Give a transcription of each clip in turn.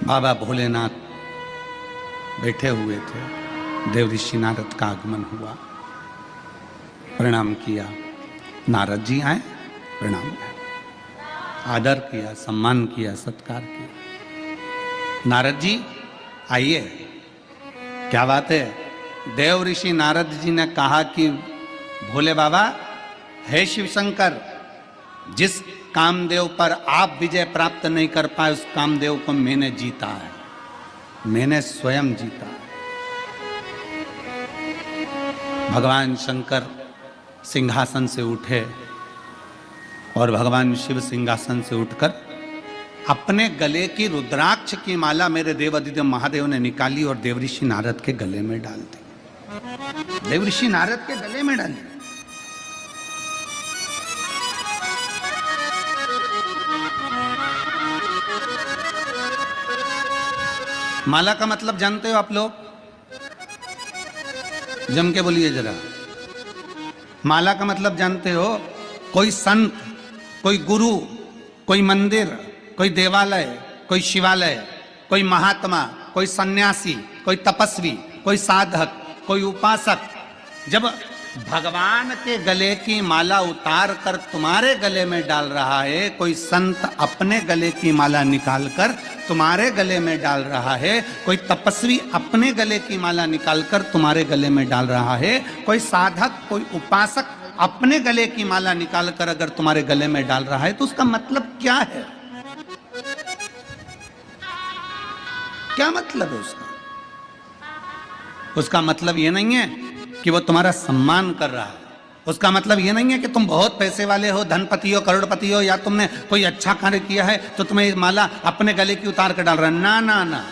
बाबा भोलेनाथ बैठे हुए थे। देव ऋषि नारद का आगमन हुआ, प्रणाम किया। नारद जी आए, प्रणाम किया, आदर किया, सम्मान किया, सत्कार किया। नारद जी आइए, क्या बात है। देव ऋषि नारद जी ने कहा कि भोले बाबा, हे शिव शंकर, जिस कामदेव पर आप विजय प्राप्त नहीं कर पाए उस कामदेव को मैंने जीता है, मैंने स्वयं जीता है। भगवान शंकर सिंहासन से उठे और भगवान शिव सिंहासन से उठकर अपने गले की रुद्राक्ष की माला मेरे देवादिदेव महादेव ने निकाली और देवऋषि नारद के गले में डाल दी। देवऋषि नारद के गले में डाली। माला का मतलब जानते हो आप लोग? जम के बोलिए जरा। माला का मतलब जानते हो? कोई संत, कोई गुरु, कोई मंदिर, कोई देवालय, कोई शिवालय, कोई महात्मा, कोई सन्यासी, कोई तपस्वी, कोई साधक, कोई उपासक जब भगवान के गले की माला उतार कर तुम्हारे गले में डाल रहा है, कोई संत अपने गले की माला निकालकर तुम्हारे गले में डाल रहा है, कोई तपस्वी अपने गले की माला निकालकर तुम्हारे गले में डाल रहा है, कोई साधक, कोई उपासक अपने गले की माला निकालकर अगर तुम्हारे गले में डाल रहा है, तो उसका मतलब क्या है? क्या मतलब है उसका? उसका मतलब ये नहीं है कि वो तुम्हारा सम्मान कर रहा है। उसका मतलब ये नहीं है कि तुम बहुत पैसे वाले हो, धनपति हो, करोड़पति हो, या तुमने कोई अच्छा कार्य किया है तो तुम्हें माला अपने गले की उतार कर डाल रहा है। ना ना ना,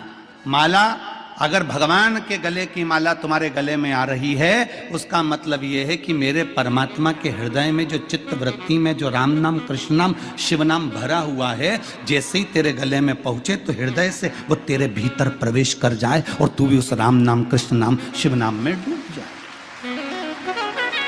माला अगर भगवान के गले की माला तुम्हारे गले में आ रही है, उसका मतलब ये है कि मेरे परमात्मा के हृदय में जो चित्त वृत्ति में जो राम नाम, कृष्ण नाम, शिव नाम भरा हुआ है, जैसे ही तेरे गले में पहुंचे तो हृदय से वो तेरे भीतर प्रवेश कर जाए और तू भी उस राम नाम, कृष्ण नाम, शिव नाम में डूब जाए।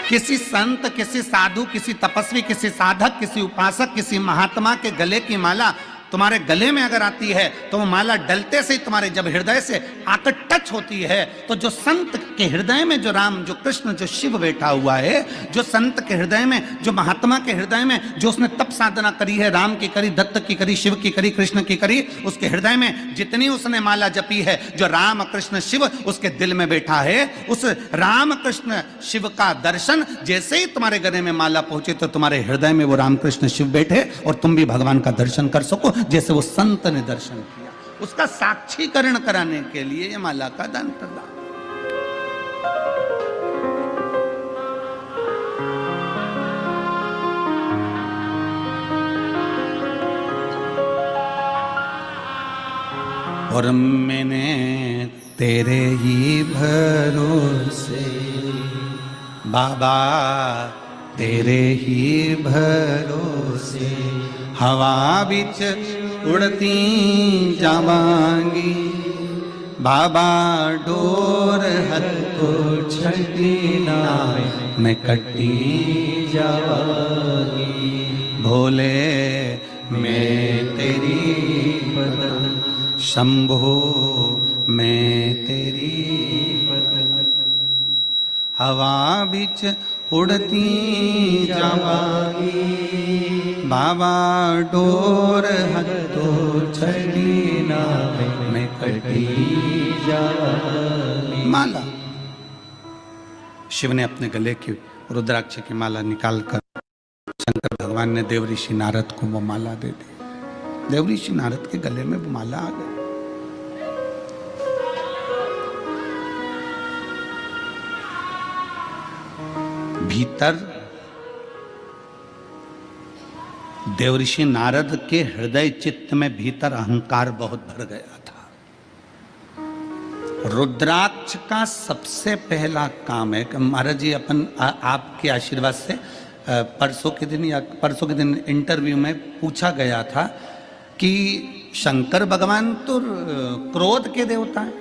किसी संत, किसी साधु, किसी तपस्वी, किसी साधक, किसी उपासक, किसी महात्मा के गले की माला तुम्हारे गले में अगर आती है तो वो माला डलते से ही तुम्हारे जब हृदय से आकर टच होती है, तो जो संत के हृदय में जो राम, जो कृष्ण, जो शिव बैठा हुआ है, जो संत के हृदय में, जो महात्मा के हृदय में जो उसने तप साधना करी है, राम की करी, दत्त की करी, शिव की करी, कृष्ण की करी, उसके हृदय में जितनी उसने माला जपी है, जो राम कृष्ण शिव उसके दिल में बैठा है, उस राम कृष्ण शिव का दर्शन जैसे ही तुम्हारे गले में माला पहुंचे तो तुम्हारे हृदय में वो राम कृष्ण शिव बैठे और तुम भी भगवान का दर्शन कर सको जैसे वो संत ने दर्शन किया। उसका साक्षीकरण कराने के लिए ये माला का दान प्रदान। और मैंने तेरे ही भरोसे बाबा, तेरे ही भरोसे हवा बिच उड़ती जावांगी बाबा, डोर हथ को छड़ी ना मैं कटी जावांगी। भोले मैं तेरी बदन, शंभो मैं तेरी बदन, हवा बिच उड़ती जावांगी बाबा, डोर हथो छड़ी ना मैं कटी जावांगी। माला शिव ने अपने गले की रुद्राक्ष की माला निकालकर शंकर भगवान ने देव ऋषि नारद को वो माला दे दी। देव ऋषि नारद के गले में वो माला आ गई। भीतर देवऋषि नारद के हृदय चित्त में भीतर अहंकार बहुत भर गया था। रुद्राक्ष का सबसे पहला काम है कि महाराज जी अपन आपके आशीर्वाद से परसों के दिन इंटरव्यू में पूछा गया था कि शंकर भगवान तो क्रोध के देवता हैं,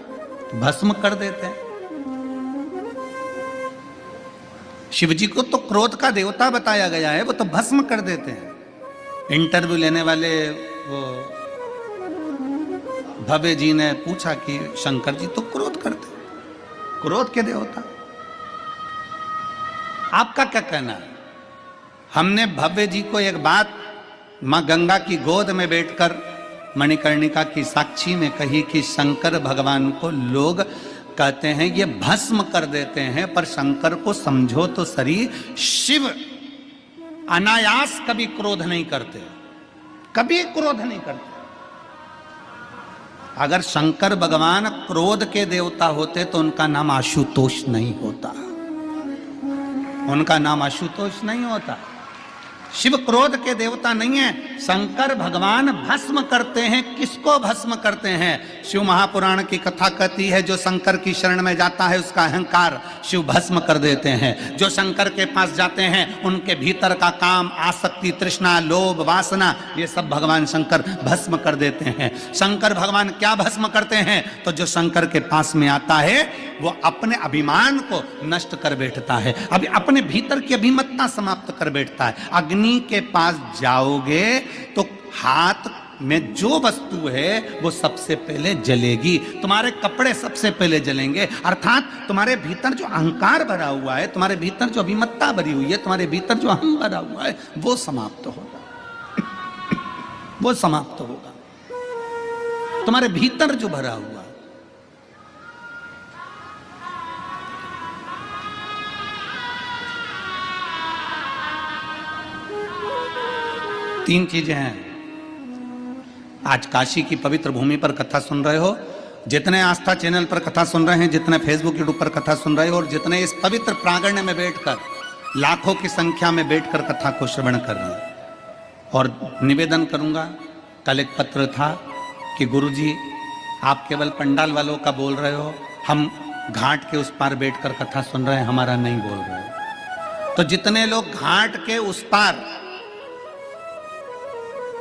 भस्म कर देते हैं। शिव जी को तो क्रोध का देवता बताया गया है, वो तो भस्म कर देते हैं। इंटरव्यू लेने वाले वो भव्य जी ने पूछा कि शंकर जी तो क्रोध करते, क्रोध के देवता, आपका क्या कहना है? हमने भव्य जी को एक बात मां गंगा की गोद में बैठकर मणिकर्णिका की साक्षी में कही कि शंकर भगवान को लोग कहते हैं ये भस्म कर देते हैं, पर शंकर को समझो तो सही, शिव अनायास कभी क्रोध नहीं करते, कभी क्रोध नहीं करते। अगर शंकर भगवान क्रोध के देवता होते तो उनका नाम आशुतोष नहीं होता, उनका नाम आशुतोष नहीं होता। शिव क्रोध के देवता नहीं है। शंकर भगवान भस्म करते हैं। किसको भस्म करते हैं? शिव महापुराण की कथा कहती है जो शंकर की शरण में जाता है उसका अहंकार शिव भस्म कर देते हैं। जो शंकर के पास जाते हैं उनके भीतर का काम, आसक्ति, तृष्णा, लोभ, वासना, ये सब भगवान शंकर भस्म कर देते हैं। शंकर भगवान क्या भस्म करते हैं? तो जो शंकर के पास में आता है वो अपने अभिमान को नष्ट कर बैठता है, अभी अपने भीतर की अभिमतता समाप्त कर बैठता है। अग्नि के पास जाओगे तो हाथ में जो वस्तु है वो सबसे पहले जलेगी, तुम्हारे कपड़े सबसे पहले जलेंगे, अर्थात तुम्हारे भीतर जो अहंकार भरा हुआ है, तुम्हारे भीतर जो अभिमतता भरी हुई है, तुम्हारे भीतर जो अहम भरा हुआ है वो समाप्त होगा, वो समाप्त होगा। तुम्हारे भीतर जो भरा हुआ है। तीन चीजें हैं। आज काशी की पवित्र भूमि पर कथा सुन रहे हो, जितने आस्था चैनल पर कथा सुन रहे हैं, जितने फेसबुक यूट्यूब पर कथा सुन रहे हो, और जितने इस पवित्र प्रांगण में बैठकर लाखों की संख्या में बैठकर कथा को श्रवण कर रहे हैं। और निवेदन करूंगा, कल एक पत्र था कि गुरुजी आप केवल पंडाल वालों का बोल रहे हो, हम घाट के उस पार बैठकर कथा सुन रहे हैं, हमारा नहीं बोल रहे हो। तो जितने लोग घाट के उस पार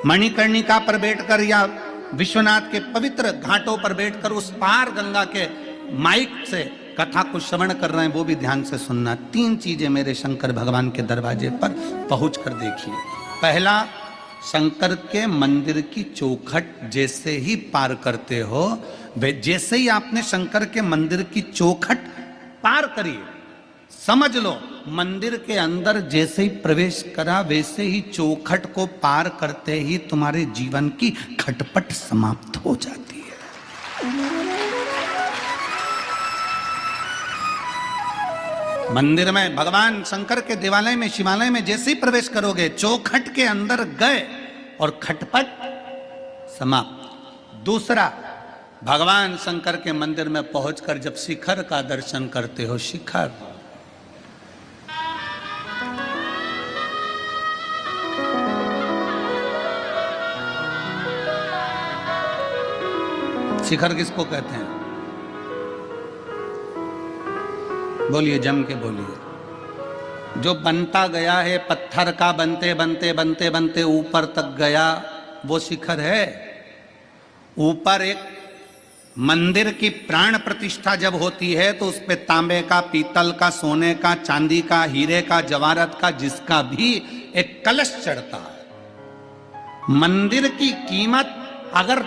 मणिकर्णिका पर बैठकर या विश्वनाथ के पवित्र घाटों पर बैठकर उस पार गंगा के माइक से कथा को श्रवण कर रहे हैं, वो भी ध्यान से सुनना। तीन चीजें मेरे शंकर भगवान के दरवाजे पर पहुंचकर देखिए। पहला, शंकर के मंदिर की चौखट जैसे ही पार करते हो, जैसे ही आपने शंकर के मंदिर की चौखट पार करी, समझ लो मंदिर के अंदर जैसे ही प्रवेश करा, वैसे ही चौखट को पार करते ही तुम्हारे जीवन की खटपट समाप्त हो जाती है। मंदिर में, भगवान शंकर के देवालय में, शिवालय में जैसे ही प्रवेश करोगे, चौखट के अंदर गए और खटपट समाप्त। दूसरा, भगवान शंकर के मंदिर में पहुंचकर जब शिखर का दर्शन करते हो, शिखर, शिखर किसको कहते हैं? बोलिए, जम के बोलिए। जो बनता गया है, पत्थर का बनते बनते बनते बनते ऊपर तक गया, वो शिखर है। ऊपर एक मंदिर की प्राण प्रतिष्ठा जब होती है तो उस पे तांबे का, पीतल का, सोने का, चांदी का, हीरे का, जवाहरत का, जिसका भी एक कलश चढ़ता है। मंदिर की कीमत अगर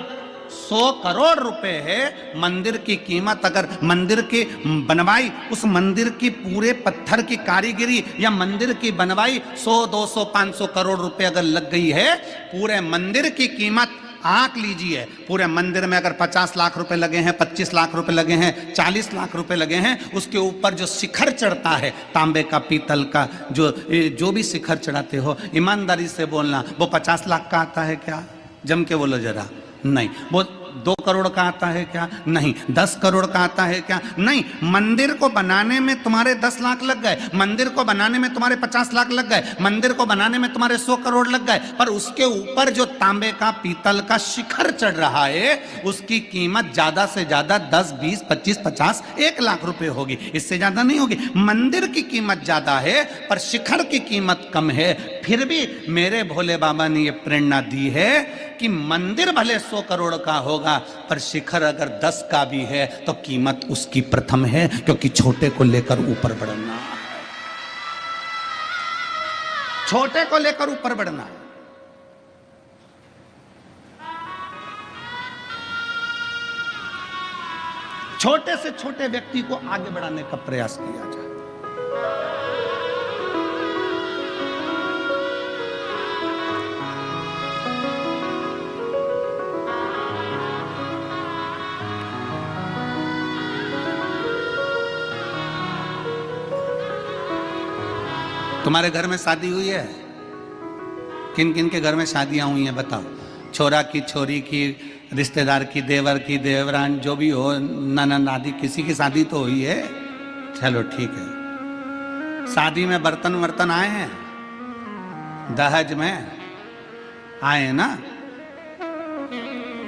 100 करोड़ रुपए है, मंदिर की कीमत अगर मंदिर की बनवाई, उस मंदिर की पूरे पत्थर की कारीगरी या मंदिर की बनवाई 100, 200, 500 करोड़ रुपए अगर लग गई है, पूरे मंदिर की कीमत आंक लीजिए। पूरे मंदिर में अगर 50 लाख रुपए लगे हैं, 25 लाख रुपए लगे हैं, 40 लाख रुपए लगे हैं, उसके ऊपर जो शिखर चढ़ता है, तांबे का, पीतल का, जो भी शिखर चढ़ाते हो, ईमानदारी से बोलना, वो 50 लाख का आता है क्या? जम के बोलो जरा। नहीं। वो 2 करोड़ का आता है क्या? नहीं। 10 करोड़ का आता है क्या? नहीं। मंदिर को बनाने में तुम्हारे 10 लाख लग गए, मंदिर को बनाने में तुम्हारे 50 लाख लग गए, मंदिर को बनाने में तुम्हारे 100 करोड़ लग गए, पर उसके ऊपर जो तांबे का, पीतल का शिखर चढ़ रहा है, उसकी कीमत ज्यादा से ज्यादा 10, 20, 25, 50, 1 लाख रुपए होगी, इससे ज्यादा नहीं होगी। मंदिर की कीमत ज्यादा है पर शिखर की कीमत कम है। फिर भी मेरे भोले बाबा ने यह प्रेरणा दी है कि मंदिर भले 100 करोड़ का होगा, पर शिखर अगर 10 का भी है तो कीमत उसकी प्रथम है, क्योंकि छोटे को लेकर ऊपर बढ़ना है, छोटे को लेकर ऊपर बढ़ना है। छोटे से छोटे व्यक्ति को आगे बढ़ाने का प्रयास किया जाए। तुम्हारे घर में शादी हुई है? किन किन के घर में शादियां हुई हैं बताओ? छोरा की, छोरी की, रिश्तेदार की, देवर की, देवरान, जो भी हो, ननद आदि, किसी की शादी तो हुई है। चलो ठीक है। शादी में बर्तन वर्तन आए हैं? दहेज में आए ना?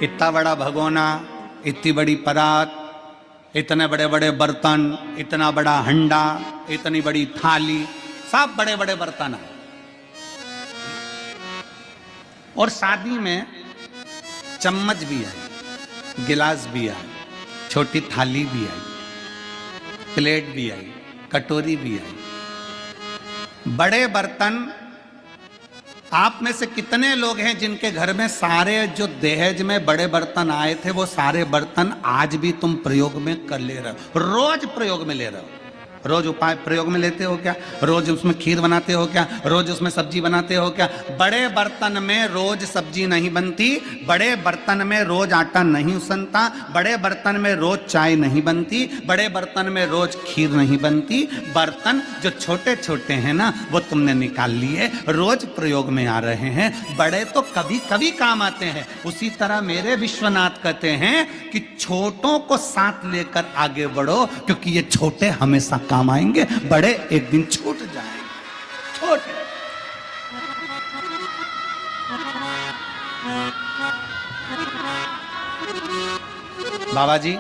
इतना बड़ा भगोना, इतनी बड़ी परात, इतने बड़े बड़े बर्तन, इतना बड़ा हंडा, इतनी बड़ी थाली, सब बड़े बड़े बर्तन है। और शादी में चम्मच भी आई, गिलास भी आई, छोटी थाली भी आई, प्लेट भी आई, कटोरी भी आई, बड़े बर्तन। आप में से कितने लोग हैं जिनके घर में सारे जो दहेज में बड़े बर्तन आए थे वो सारे बर्तन आज भी तुम प्रयोग में कर ले रहे हो? रोज प्रयोग में ले रहे हो? रोज उपाय प्रयोग में लेते हो क्या? रोज उसमें खीर बनाते हो क्या? रोज उसमें सब्जी बनाते हो क्या? बड़े बर्तन में रोज सब्जी नहीं बनती, बड़े बर्तन में रोज आटा नहीं उसनता, बड़े बर्तन में रोज चाय नहीं बनती, बड़े बर्तन में रोज खीर नहीं बनती। बर्तन जो छोटे छोटे हैं ना वो तुमने निकाल लिए, रोज प्रयोग में आ रहे हैं, बड़े तो कभी कभी काम आते हैं। उसी तरह मेरे विश्वनाथ कहते हैं कि छोटों को साथ लेकर आगे बढ़ो, क्योंकि ये छोटे हमेशा काम आएंगे, बड़े एक दिन छूट जाएंगे। छोटे बाबा जी,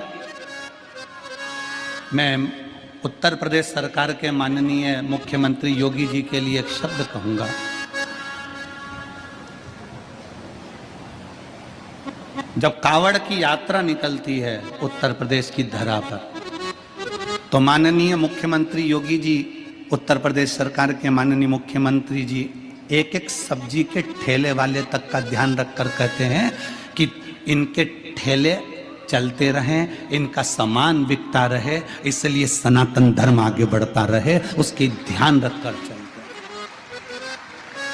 मैं उत्तर प्रदेश सरकार के माननीय मुख्यमंत्री योगी जी के लिए एक शब्द कहूंगा। जब कावड़ की यात्रा निकलती है उत्तर प्रदेश की धरा पर, तो माननीय मुख्यमंत्री योगी जी, उत्तर प्रदेश सरकार के माननीय मुख्यमंत्री जी एक एक सब्जी के ठेले वाले तक का ध्यान रखकर कहते हैं कि इनके ठेले चलते रहें, इनका सामान बिकता रहे, इसलिए सनातन धर्म आगे बढ़ता रहे, उसके ध्यान रखकर चलते हैं।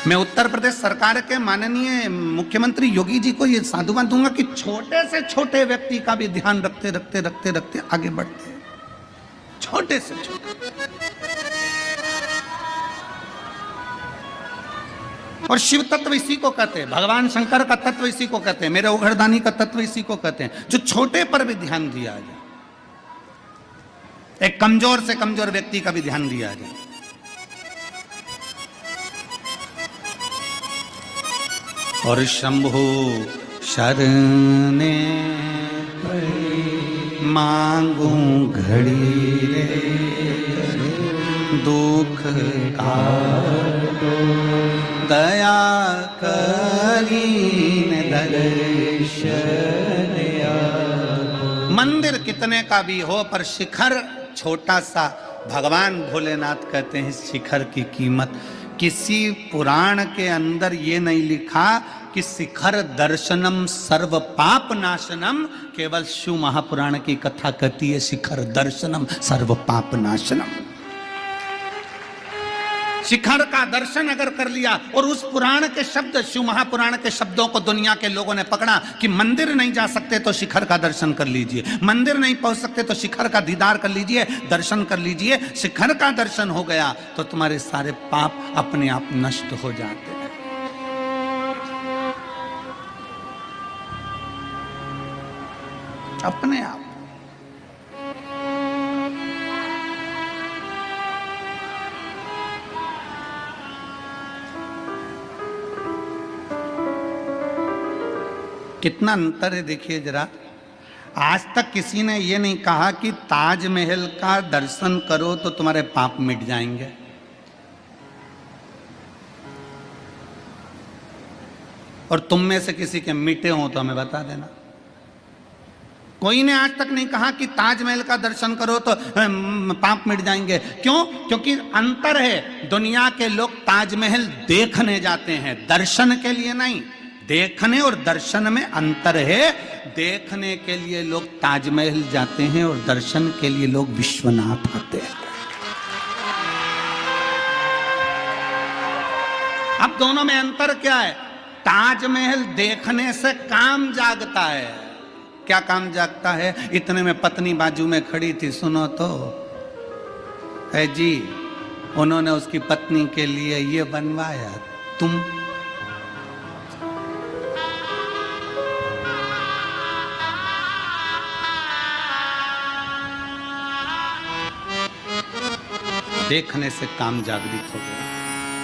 मैं उत्तर प्रदेश सरकार के माननीय मुख्यमंत्री योगी जी को यह साधुवाद दूंगा कि छोटे से छोटे व्यक्ति का भी ध्यान रखते रखते रखते रखते आगे बढ़ते हैं। छोटे से छोटे। और शिव तत्व इसी को कहते हैं, भगवान शंकर का तत्व इसी को कहते हैं, मेरे उघड़दानी का तत्व इसी को कहते हैं, जो छोटे पर भी ध्यान दिया जाए, एक कमजोर से कमजोर व्यक्ति का भी ध्यान दिया जाए। और शंभु शरणे मांगू घड़ी रे, दुख काटो दया करीन दर्शन आगो। मंदिर कितने का भी हो पर शिखर छोटा सा, भगवान भोलेनाथ कहते हैं शिखर की कीमत। किसी पुराण के अंदर ये नहीं लिखा कि शिखर दर्शनम सर्व पाप नाशनम, केवल शिव महापुराण की कथा कहती है शिखर दर्शनम सर्व पाप नाशनम। शिखर का दर्शन अगर कर लिया, और उस पुराण के शब्द, शिव महापुराण के शब्दों को दुनिया के लोगों ने पकड़ा कि मंदिर नहीं जा सकते तो शिखर का दर्शन कर लीजिए, मंदिर नहीं पहुंच सकते तो शिखर का दीदार कर लीजिए, दर्शन कर लीजिए। शिखर का दर्शन हो गया तो तुम्हारे सारे पाप अपने आप नष्ट हो जाते हैं। अपने आप। कितना अंतर है देखिए जरा। आज तक किसी ने ये नहीं कहा कि ताजमहल का दर्शन करो तो तुम्हारे पाप मिट जाएंगे। और तुम में से किसी के मिटे हो तो हमें बता देना। कोई ने आज तक नहीं कहा कि ताजमहल का दर्शन करो तो पाप मिट जाएंगे। क्यों? क्योंकि अंतर है। दुनिया के लोग ताजमहल देखने जाते हैं, दर्शन के लिए नहीं। देखने और दर्शन में अंतर है। देखने के लिए लोग ताजमहल जाते हैं और दर्शन के लिए लोग विश्वनाथ आते हैं। अब दोनों में अंतर क्या है? ताजमहल देखने से काम जागता है। क्या काम जागता है? इतने में पत्नी बाजू में खड़ी थी, सुनो तो है जी, उन्होंने उसकी पत्नी के लिए ये बनवाया, तुम देखने से काम जागृत हो गया।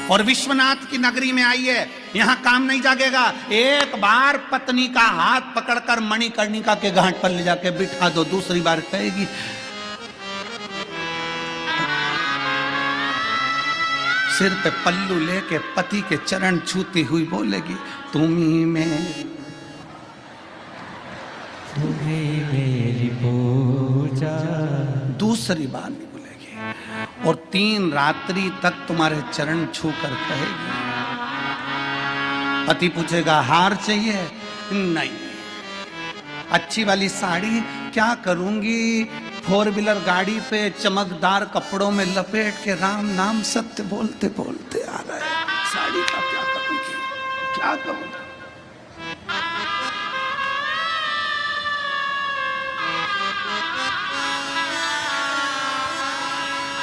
और विश्वनाथ की नगरी में आइए, यहां काम नहीं जागेगा। एक बार पत्नी का हाथ पकड़कर मणिकर्णिका के घाट पर ले जाके बिठा दो, दूसरी बार कहेगी सिर पे पल्लू लेके पति के चरण छूती हुई बोलेगी तुम्ही मेरी पूजा। दूसरी बार नहीं बोलेगी और 3 रात्रि तक तुम्हारे चरण छू कर कहेगी। पति पूछेगा हार चाहिए? नहीं। अच्छी वाली साड़ी? क्या करूंगी, 4 व्हीलर गाड़ी पे चमकदार कपड़ों में लपेट के राम नाम सत्य बोलते बोलते आ रहा है, साड़ी का क्या करूंगी, क्या करूंगा?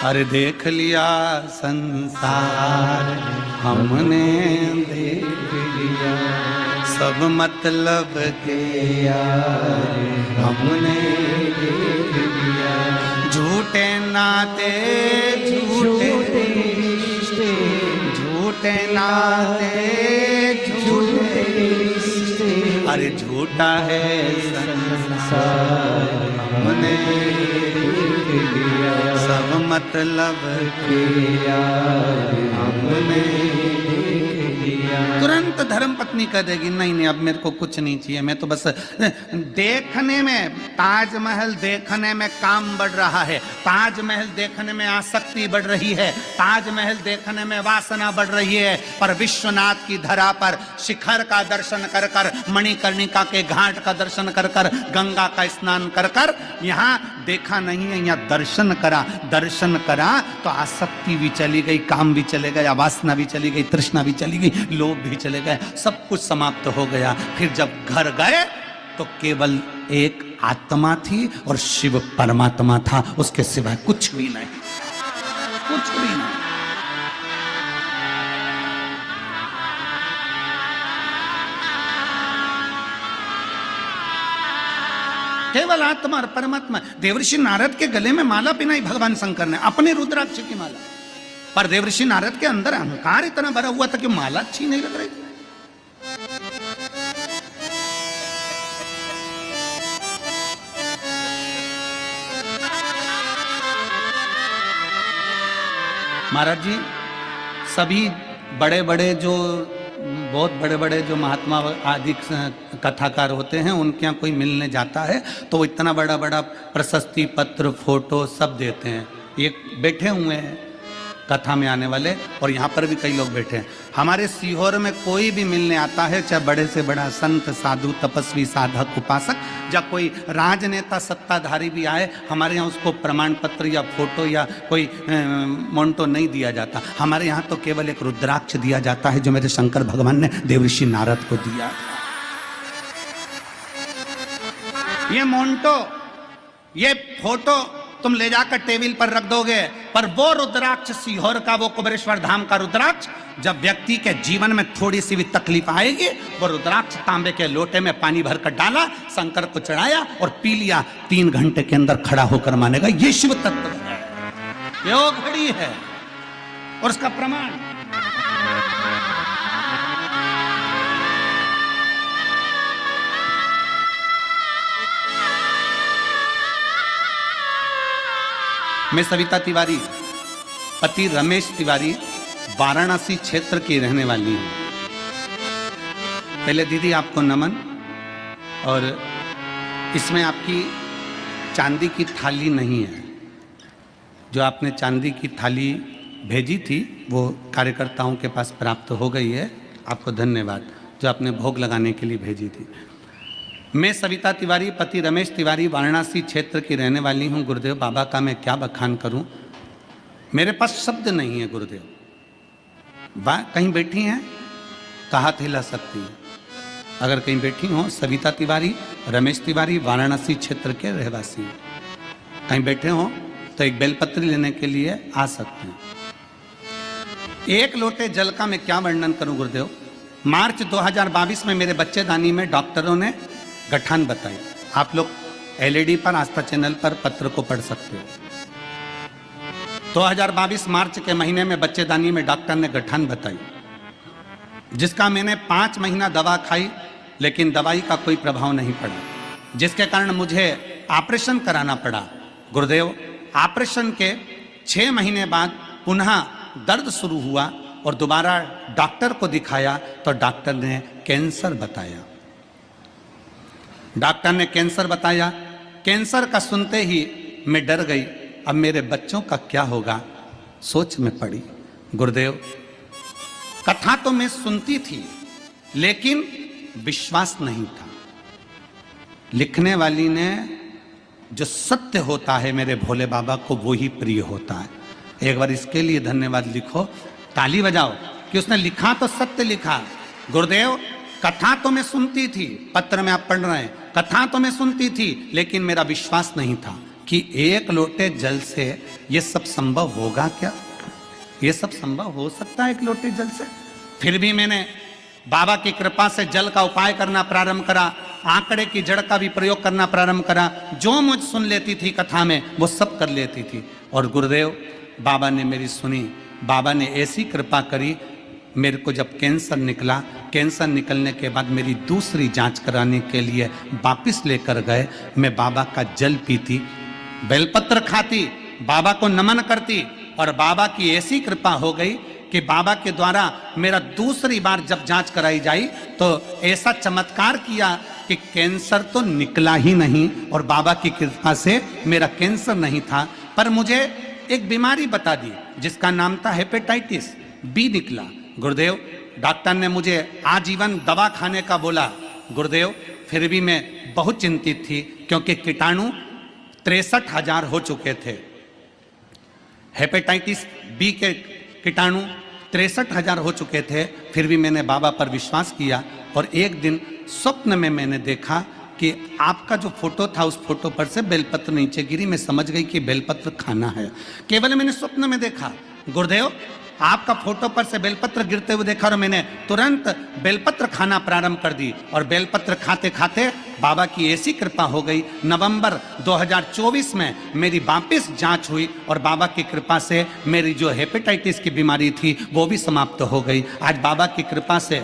अरे देख लिया संसार हमने, देख लिया सब मतलब के यार हमने, देख लिया झूठे नाते झूठे रिश्ते, झूठे नाते झूठे रिश्ते, अरे झूठा है संसार हमने देख लिया सब मतलब के यार हमने। तुरंत धर्म पत्नी कह देगी नहीं नहीं, अब मेरे को कुछ नहीं चाहिए, मैं तो बस देखने में, ताजमहल देखने में काम बढ़ रहा है, ताजमहल देखने में आसक्ति बढ़ रही है, ताजमहल देखने में वासना बढ़ रही है, पर विश्वनाथ की धरा पर शिखर का दर्शन कर कर, मणिकर्णिका के घाट का दर्शन कर कर, गंगा का स्नान कर कर, यहाँ देखा नहीं है, यहाँ दर्शन करा। दर्शन करा तो आसक्ति भी चली गई, काम भी चले गया, वासना भी चली गई, तृष्णा भी चली गई, लोभ भी चले गए, सब कुछ समाप्त हो गया। फिर जब घर गए तो केवल एक आत्मा थी और शिव परमात्मा था, उसके सिवाय कुछ भी नहीं, कुछ भी नहीं। केवल आत्मा और परमात्मा। देवर्षि नारद के गले में माला पिनाई भगवान शंकर ने, अपने रुद्राक्ष की माला, पर देवर्षि नारद के अंदर अहंकार इतना भरा हुआ था कि माला अच्छी नहीं लग रही थी। महाराज जी, सभी बड़े बड़े जो, बहुत बड़े बड़े जो महात्मा आदि कथाकार होते हैं, उनके यहाँ कोई मिलने जाता है तो वो इतना बड़ा बड़ा प्रशस्ति पत्र, फोटो सब देते हैं। ये बैठे हुए हैं कथा में आने वाले, और यहाँ पर भी कई लोग बैठे हैं। हमारे सीहोर में कोई भी मिलने आता है, चाहे बड़े से बड़ा संत, साधु, तपस्वी, साधक, उपासक, या कोई राजनेता, सत्ताधारी भी आए, हमारे यहाँ उसको प्रमाण पत्र या फोटो या कोई मोन्टो नहीं दिया जाता। हमारे यहाँ तो केवल एक रुद्राक्ष दिया जाता है, जो मेरे शंकर भगवान ने देवर्षि नारद को दिया। ये मोन्टो, ये फोटो तुम ले जाकर टेबल पर रख दोगे, पर वो रुद्राक्ष सीहोर का, वो कुबेरेश्वर धाम का रुद्राक्ष, जब व्यक्ति के जीवन में थोड़ी सी भी तकलीफ आएगी, वो रुद्राक्ष तांबे के लोटे में पानी भरकर डाला, शंकर को चढ़ाया और पी लिया, 3 घंटे के अंदर खड़ा होकर मानेगा ये शिव तत्व है, ये घड़ी है, और उसका प्रमाण। मैं सविता तिवारी, पति रमेश तिवारी, वाराणसी क्षेत्र की रहने वाली हूँ। पहले दीदी आपको नमन, और इसमें आपकी चांदी की थाली नहीं है। जो आपने चांदी की थाली भेजी थी वो कार्यकर्ताओं के पास प्राप्त हो गई है, आपको धन्यवाद। जो आपने भोग लगाने के लिए भेजी थी। मैं सविता तिवारी, पति रमेश तिवारी, वाराणसी क्षेत्र की रहने वाली हूँ। गुरुदेव बाबा का मैं क्या बखान करूँ, मेरे पास शब्द नहीं है। गुरुदेव कहीं बैठी हैं तो हाथ हिला सकती हैं, अगर कहीं बैठी हो। सविता तिवारी, रमेश तिवारी, वाराणसी क्षेत्र के रहवासी हैं, कहीं बैठे हो तो एक बेलपत्री लेने के लिए आ सकते हैं। एक लोटे जल का मैं क्या वर्णन करूं गुरुदेव। मार्च 2022 में मेरे बच्चेदानी में डॉक्टरों ने गठान बताई। आप लोग एलईडी पर, आस्था चैनल पर पत्र को पढ़ सकते हो। 2022 मार्च के महीने में बच्चेदानी में डॉक्टर ने गठान बताई, जिसका मैंने 5 महीना दवा खाई, लेकिन दवाई का कोई प्रभाव नहीं पड़ा, जिसके कारण मुझे ऑपरेशन कराना पड़ा। गुरुदेव ऑपरेशन के 6 महीने बाद पुनः दर्द शुरू हुआ और दोबारा डॉक्टर को दिखाया तो डॉक्टर ने कैंसर बताया। डॉक्टर ने कैंसर बताया। कैंसर का सुनते ही मैं डर गई, अब मेरे बच्चों का क्या होगा, सोच में पड़ी। गुरुदेव कथा तो मैं सुनती थी, लेकिन विश्वास नहीं था। लिखने वाली ने जो सत्य होता है मेरे भोले बाबा को वो ही प्रिय होता है। एक बार इसके लिए धन्यवाद लिखो, ताली बजाओ कि उसने लिखा तो सत्य लिखा। गुरुदेव कथा तो मैं सुनती थी, पत्र में आप पढ़ रहे हैं, कथा तो मैं सुनती थी, लेकिन मेरा विश्वास नहीं था कि एक लोटे जल से ये सब संभव होगा। क्या ये सब संभव हो सकता है एक लोटे जल से? फिर भी मैंने बाबा की कृपा से जल का उपाय करना प्रारंभ करा, आंकड़े की जड़ का भी प्रयोग करना प्रारंभ करा। जो मुझ सुन लेती थी कथा में वो सब कर लेती थी। और गुरुदेव बाबा ने मेरी सुनी, बाबा ने ऐसी कृपा करी। मेरे को जब कैंसर निकला, कैंसर निकलने के बाद मेरी दूसरी जांच कराने के लिए वापिस लेकर गए। मैं बाबा का जल पीती, बेलपत्र खाती, बाबा को नमन करती, और बाबा की ऐसी कृपा हो गई कि बाबा के द्वारा मेरा दूसरी बार जब जांच कराई जाई तो ऐसा चमत्कार किया कि कैंसर तो निकला ही नहीं, और बाबा की कृपा से मेरा कैंसर नहीं था, पर मुझे एक बीमारी बता दी जिसका नाम था हेपेटाइटिस बी निकला। गुरुदेव डॉक्टर ने मुझे आजीवन दवा खाने का बोला। गुरुदेव फिर भी मैं बहुत चिंतित थी, क्योंकि कीटाणु 63,000 हो चुके थे। हेपेटाइटिस बी के कीटाणु 63,000 हो चुके थे। फिर भी मैंने बाबा पर विश्वास किया, और एक दिन स्वप्न में मैंने देखा कि आपका जो फोटो था उस फोटो पर से बेलपत्र नीचे गिरी। मैं समझ गई कि बेलपत्र खाना है, केवल मैंने स्वप्न में देखा। गुरुदेव आपका फोटो पर से बेलपत्र गिरते हुए देखा और मैंने तुरंत बेलपत्र खाना प्रारंभ कर दी, और बेलपत्र खाते खाते बाबा की ऐसी कृपा हो गई। नवंबर 2024 में मेरी वापस जांच हुई, और बाबा की कृपा से मेरी जो हेपेटाइटिस की बीमारी थी वो भी समाप्त हो गई। आज बाबा की कृपा से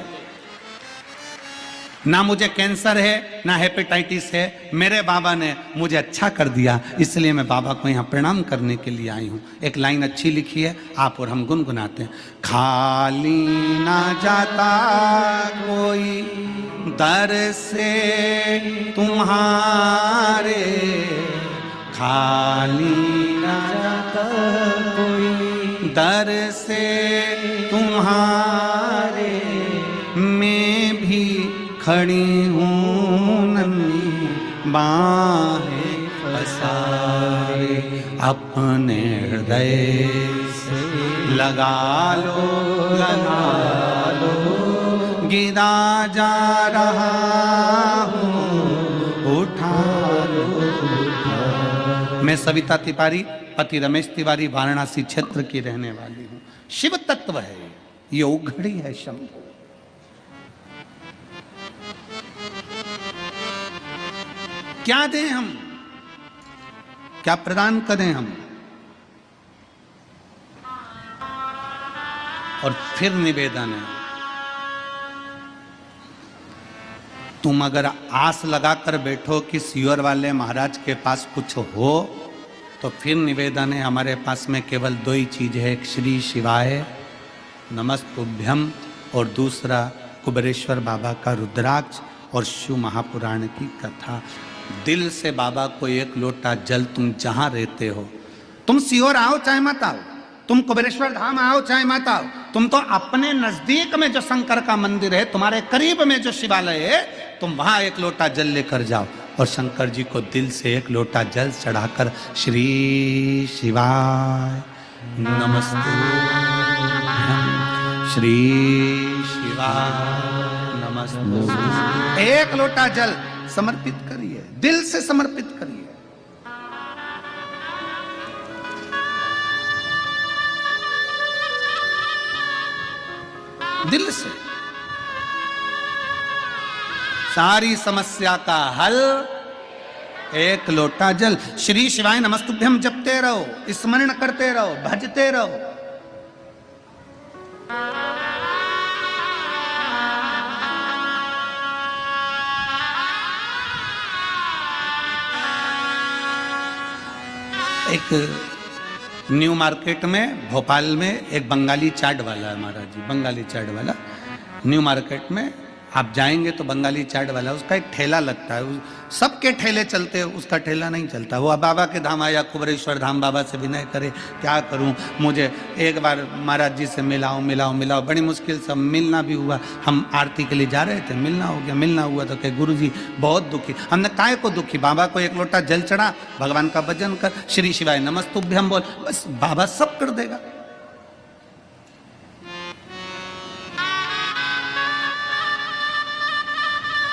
ना मुझे कैंसर है ना हेपेटाइटिस है, मेरे बाबा ने मुझे अच्छा कर दिया। इसलिए मैं बाबा को यहाँ प्रणाम करने के लिए आई हूँ। एक लाइन अच्छी लिखी है, आप और हम गुनगुनाते हैं। खाली ना जाता कोई दर से तुम्हारे, खाली ना जाता कोई दर से तुम्हारे, मैं भी खड़ी हूँ नन्ही बाहें पसारे, अपने हृदय से लगा लो गिरा जा रहा हूँ, उठा लो। मैं सविता तिवारी, पति रमेश तिवारी, वाराणसी क्षेत्र की रहने वाली हूँ। शिव तत्व है ये, उघड़ी है शंभु। क्या दें हम, क्या प्रदान करें हम? और फिर निवेदन है, तुम अगर आस लगाकर बैठो कि सियोर वाले महाराज के पास कुछ हो, तो फिर निवेदन है, हमारे पास में केवल 2 ही चीज है, एक श्री शिवाय नमस्तुभ्यम, और दूसरा कुबेरेश्वर बाबा का रुद्राक्ष और शिव महापुराण की कथा। दिल से बाबा को एक लोटा जल, तुम जहां रहते हो, तुम सियोर आओ चाहे मत आओ, तुम कुबेरेश्वर धाम आओ चाहे मत आओ, तुम तो अपने नजदीक में जो शंकर का मंदिर है, तुम्हारे करीब में जो शिवालय है, तुम वहां एक लोटा जल लेकर जाओ और शंकर जी को दिल से एक लोटा जल चढ़ाकर श्री शिवाय नमस्ते, श्री शिवाय नमस्ते, एक लोटा जल समर्पित करिए, दिल से समर्पित करिए। दिल से सारी समस्या का हल एक लोटा जल। श्री शिवाय नमस्तुभ्यम जपते रहो, स्मरण करते रहो, भजते रहो। एक न्यू मार्केट में भोपाल में एक बंगाली चाट वाला है महाराज जी, बंगाली चाट वाला। न्यू मार्केट में आप जाएंगे तो बंगाली चाट वाला, उसका एक ठेला लगता है, सबके ठेले चलते हैं, उसका ठेला नहीं चलता। वो बाबा के धाम आया, कुबरेश्वर धाम, बाबा से विनय करे क्या करूं, मुझे एक बार महाराज जी से मिलाओ मिलाओ मिलाओ, बड़ी मुश्किल से मिलना भी हुआ। हम आरती के लिए जा रहे थे, मिलना हो गया, मिलना हुआ तो कहे गुरु जी बहुत दुखी। हमने काहे को दुखी, बाबा को एक लोटा जल चढ़ा, भगवान का भजन कर, श्री शिवाय नमस्तुभ्यम बोल, बस बाबा सब कर देगा।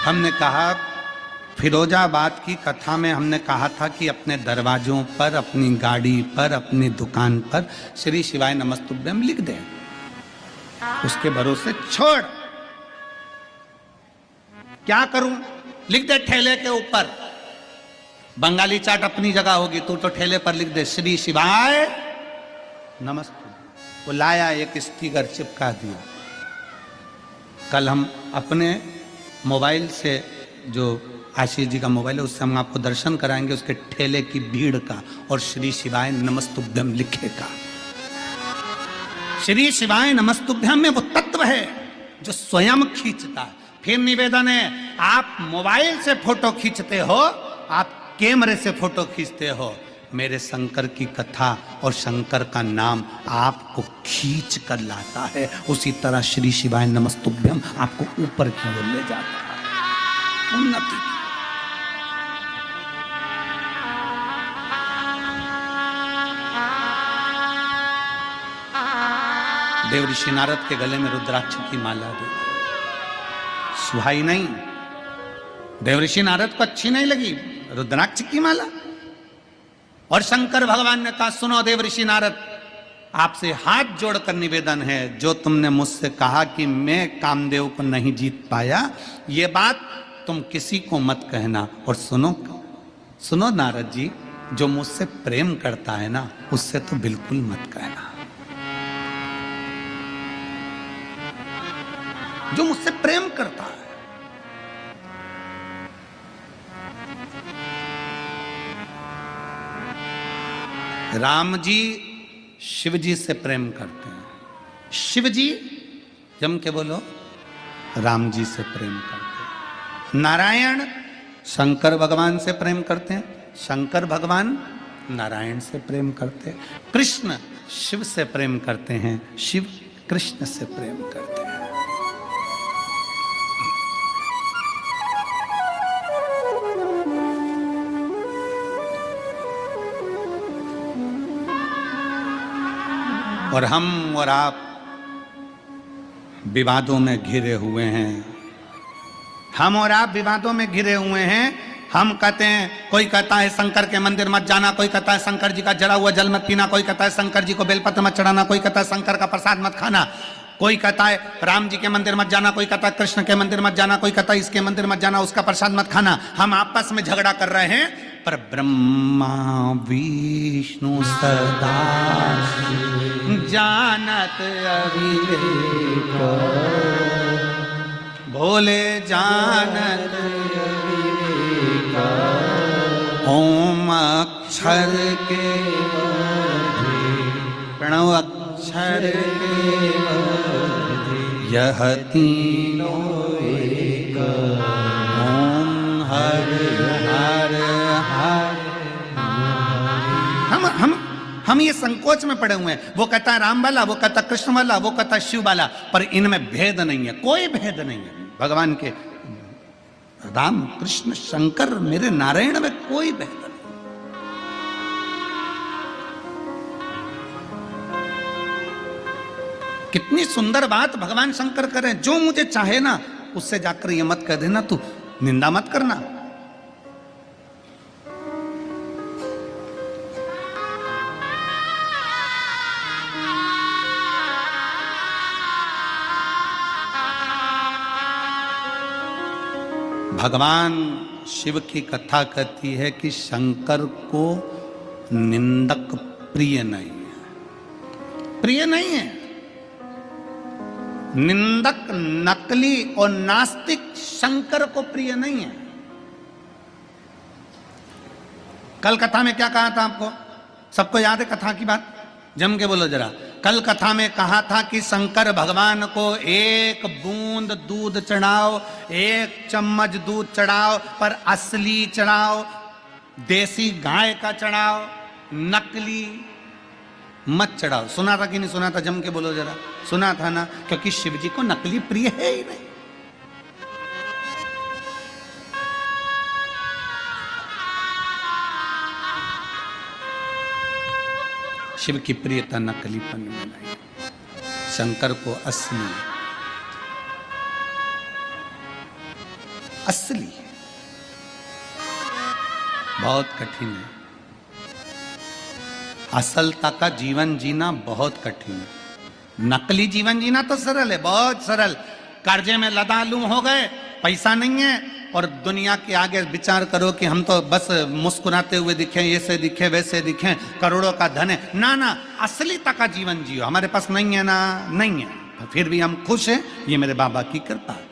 हमने कहा फिरोजाबाद की कथा में हमने कहा था कि अपने दरवाजों पर, अपनी गाड़ी पर, अपनी दुकान पर श्री शिवाय नमस्तुभ्यम लिख दे, उसके भरोसे छोड़। क्या करूं, लिख दे ठेले के ऊपर, बंगाली चाट अपनी जगह होगी, तू तो ठेले पर लिख दे श्री शिवाय नमस्तुभ्यम। वो लाया, एक स्टिकर चिपका दिया। कल हम अपने मोबाइल से, जो आशीष जी का मोबाइल है, उससे हम आपको दर्शन कराएंगे उसके ठेले की भीड़ का, और श्री शिवाय नमस्तुभ्यम लिखेगा। श्री शिवाय नमस्तुभ्यम में वो तत्व है जो स्वयं खींचता है। फिर निवेदन है, आप मोबाइल से फोटो खींचते हो, आप कैमरे से फोटो खींचते हो, मेरे शंकर की कथा और शंकर का नाम आपको खींच कर लाता है। उसी तरह श्री शिवाय नमस्तुभ्यम आपको ऊपर की ओर ले जाता है, उन्नति। देव ऋषि नारद के गले में रुद्राक्ष की माला दी, सुहाई नहीं, देव ऋषि नारद को अच्छी नहीं लगी रुद्राक्ष की माला। और शंकर भगवान ने कहा, सुनो देव ऋषि नारद, आपसे हाथ जोड़कर निवेदन है, जो तुमने मुझसे कहा कि मैं कामदेव को नहीं जीत पाया, ये बात तुम किसी को मत कहना। और सुनो सुनो नारद जी, जो मुझसे प्रेम करता है ना, उससे तो बिल्कुल मत कहना। जो मुझसे प्रेम करता है, राम जी शिव जी से प्रेम करते हैं, शिव जी जम के बोलो राम जी से प्रेम करते हैं। नारायण शंकर भगवान से प्रेम करते हैं, शंकर भगवान नारायण से प्रेम करते हैं। कृष्ण शिव से प्रेम करते हैं, शिव कृष्ण से प्रेम करते हैं। और हम और आप विवादों में घिरे हुए हैं, हम और आप विवादों में घिरे हुए हैं। हम कहते हैं, कोई कहता है शंकर के मंदिर मत जाना, कोई कहता है शंकर जी का जला हुआ जल मत पीना, कोई कहता है शंकर जी को बेलपत्र मत चढ़ाना, कोई कहता है शंकर का प्रसाद मत खाना, कोई कहता है राम जी के मंदिर मत जाना, कोई कहता है कृष्ण के मंदिर मत जाना, कोई कहता है इसके मंदिर मत जाना, उसका प्रसाद मत खाना। हम आपस में झगड़ा कर रहे हैं, पर ब्रह्मा विष्णु सदा जानत अविवेक, भोले जानत अविवेक, ओम अक्षर के प्रणव अक्षर के यह तीनों एक, ओम हर हर हर। हम ये संकोच में पड़े हुए हैं। वो कहता है राम वाला, वो कहता कृष्ण वाला, वो कहता शिव वाला, पर इनमें भेद नहीं है, कोई भेद नहीं है। भगवान के राम कृष्ण शंकर मेरे नारायण में कोई भेद नहीं। कितनी सुंदर बात भगवान शंकर करें, जो मुझे चाहे ना उससे जाकर ये मत कह देना तू निंदा मत करना। भगवान शिव की कथा कहती है कि शंकर को निंदक प्रिय नहीं है, प्रिय नहीं है। निंदक, नकली और नास्तिक शंकर को प्रिय नहीं है। कल कथा में क्या कहा था आपको, सबको याद है कथा की बात? जम के बोलो जरा। कल कथा में कहा था कि शंकर भगवान को एक बूंद दूध चढ़ाओ, एक चम्मच दूध चढ़ाओ, पर असली चढ़ाओ, देसी गाय का चढ़ाओ, नकली मत चढ़ाओ। सुना था कि नहीं सुना था? जम के बोलो जरा। सुना था ना, क्योंकि शिव जी को नकली प्रिय है ही नहीं। शिव की प्रियता नकलीपन में नहीं, शंकर को असली असली बहुत कठिन है। असलता का जीवन जीना बहुत कठिन है। नकली जीवन जीना तो सरल है, बहुत सरल। कर्जे में लदालू हो गए, पैसा नहीं है, और दुनिया के आगे विचार करो कि हम तो बस मुस्कुराते हुए दिखें, ऐसे दिखे वैसे दिखें, करोड़ों का धन है। ना ना, असलीता का जीवन जियो। हमारे पास नहीं है ना, नहीं है, फिर भी हम खुश हैं, ये मेरे बाबा की कृपा है।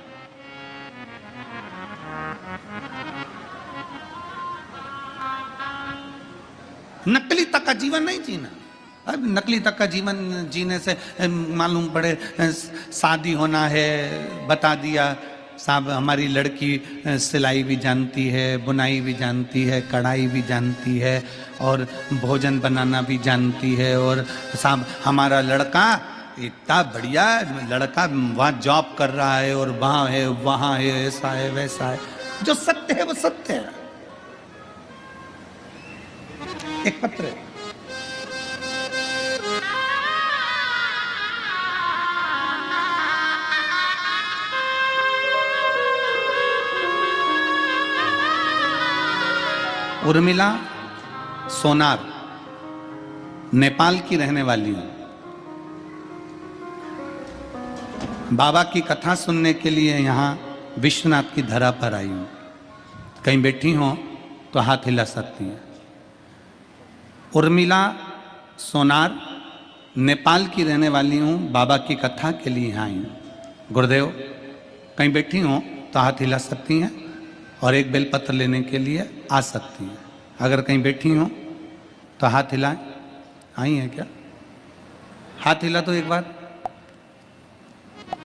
नकली तक का जीवन नहीं जीना। अब नकली तक का जीवन जीने से मालूम पड़े शादी होना है, बता दिया साहब हमारी लड़की सिलाई भी जानती है, बुनाई भी जानती है, कढ़ाई भी जानती है, और भोजन बनाना भी जानती है, और साहब हमारा लड़का इतना बढ़िया लड़का वहाँ जॉब कर रहा है, और वहाँ है, ऐसा है वैसा है। जो सत्य है वो सत्य है। एक पत्र है, उर्मिला सोनार, नेपाल की रहने वाली हूं। बाबा की कथा सुनने के लिए यहां विश्वनाथ की धरा पर आई हूं। कहीं बैठी हो तो हाथ हिला सकती हैं। उर्मिला सोनार, नेपाल की रहने वाली हूं, बाबा की कथा के लिए यहाँ आई हूं। गुरुदेव कहीं बैठी हो तो हाथ हिला सकती हैं, और एक बेलपत्र लेने के लिए आ सकती हैं। अगर कहीं बैठी हो तो हाथ हिलाएं। आई हैं क्या? हाथ हिला तो एक बार।